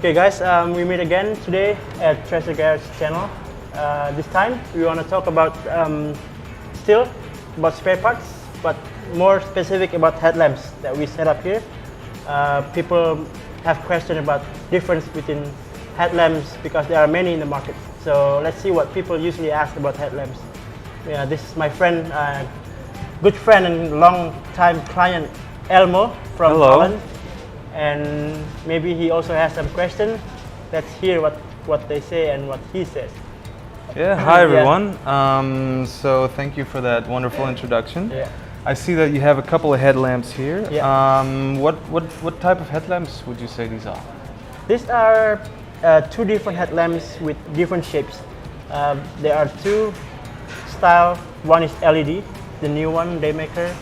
Okay guys, we meet again today at Treasure Garage channel. This time we want to talk about still about spare parts, but more specific about headlamps that we set up here. People have questions about difference between headlamps because there are many in the market. So let's see what people usually ask about headlamps. Yeah, this is my friend, good friend and long time client Elmo from Holland. And maybe he also has some questions. Let's hear what they say and what he says. Yeah, hi everyone. So thank you for that wonderful introduction. Yeah. I see that you have a couple of headlamps here. Yeah. What type of headlamps would you say these are? These are two different headlamps with different shapes. There are two styles. One is LED, the new one they make her,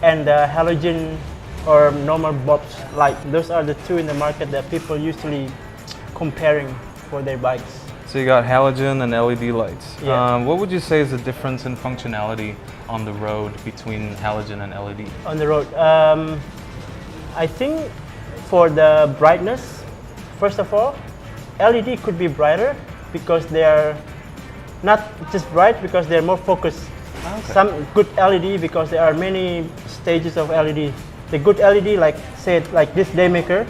and the halogen or normal bulbs light. Those are the two in the market that people usually comparing for their bikes. So you got halogen and LED lights. Yeah. What would you say is the difference in functionality on the road between halogen and LED? On the road, I think for the brightness, first of all, LED could be brighter because they are not just bright because they're more focused. Okay. Some good LED because there are many stages of LED. The good LED, like say like this Daymaker,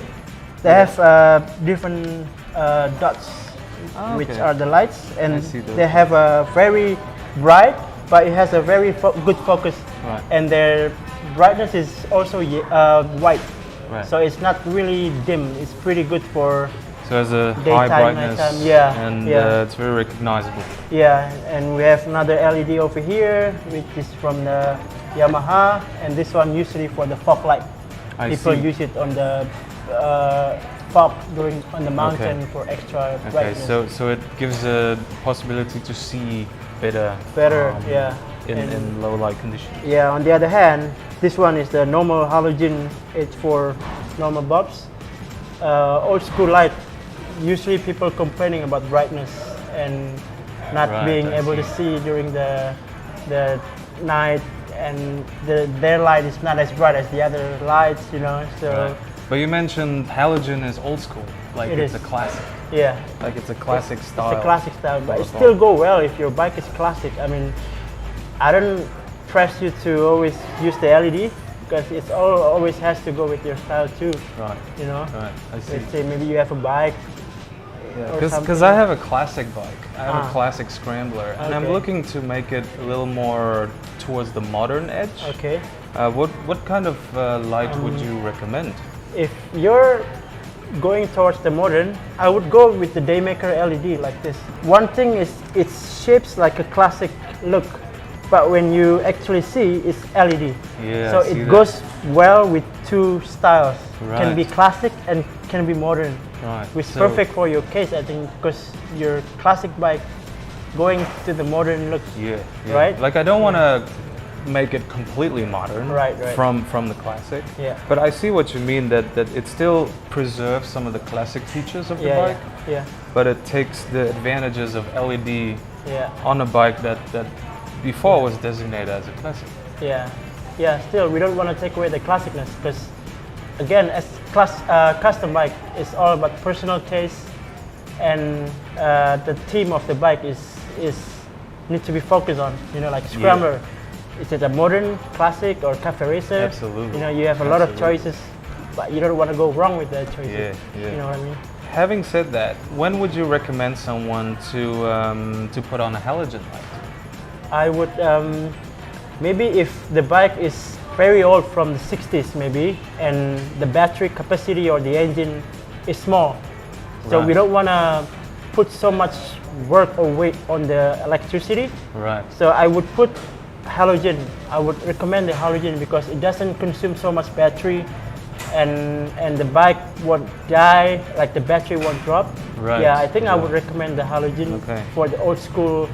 they have different dots, which are the lights, and they have a very bright, but it has a very good focus, and their brightness is also white, so it's not really dim. It's pretty good for. So it has a daytime, high brightness, nighttime. and it's very recognizable. Yeah, and we have another LED over here, which is from the Yamaha, and this one usually for the fog light. People use it on the fog on the mountain for extra brightness. So it gives a possibility to see better. In low light conditions. Yeah. On the other hand, this one is the normal halogen. It's for normal bulbs. Old school light. Usually people complaining about brightness and not being able to see during the night, and their light is not as bright as the other lights, you know. So. But you mentioned halogen is old school, like it's a classic. Yeah. Like it's a classic style. It's a classic style, but it still go well if your bike is classic. I mean, I don't press you to always use the LED because it always has to go with your style too. Right. You know. Right. I see. Let's say maybe you have a bike. Because I have a classic bike. I have a classic scrambler, and I'm looking to make it a little more towards the modern edge. Okay. What kind of light would you recommend? If you're going towards the modern, I would go with the Daymaker LED like this. One thing is it shapes like a classic look, but when you actually see, it's LED. Yeah. So it goes well with two styles. Can be classic and can be modern. Right. Which is perfect for your case, I think, because your classic bike going to the modern look. Yeah. Right. Like I don't want to make it completely modern. Right. From the classic. Yeah. But I see what you mean, that it still preserves some of the classic features of the bike. Yeah. But it takes the advantages of LED on a bike that before was designated as a classic. Yeah. Still, we don't want to take away the classicness because, again, as custom bike, it's all about personal taste, and the theme of the bike is need to be focused on. You know, like Scrambler. Is it a modern, classic, or cafe racer? Absolutely. You know, you have a lot of choices, but you don't want to go wrong with the choices. Yeah. You know what I mean? Having said that, when would you recommend someone to put on a halogen light? I would maybe if the bike is very old from the 60s maybe, and the battery capacity or the engine is small. So we don't want to put so much work or weight on the electricity. Right. So I would put halogen. I would recommend the halogen because it doesn't consume so much battery, and the bike won't die, like the battery won't drop. Right. Yeah, I think I would recommend the halogen for the old school,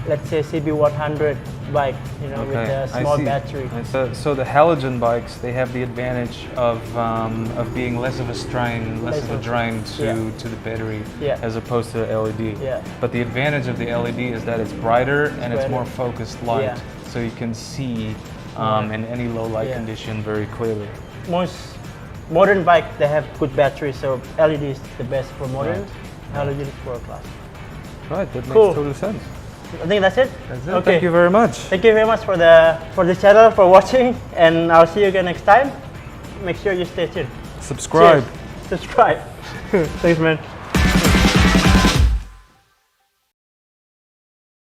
let's say CB100 bike, you know, with the small battery. So the halogen bikes, they have the advantage of being less of a strain, less of a drain to the battery as opposed to the LED. Yeah. But the advantage of the LED is that it's brighter and it's more focused light, so you can see in any low light condition very clearly. modern bike, they have good batteries, so LED is the best for modern, halogen is for class. Right, that makes Cool. total sense. I think that's it. That's it. Okay. Thank you very much. Thank you very much for the channel, for watching, and I'll see you again next time. Make sure you stay tuned. Subscribe. Cheers. Subscribe. Thanks, man.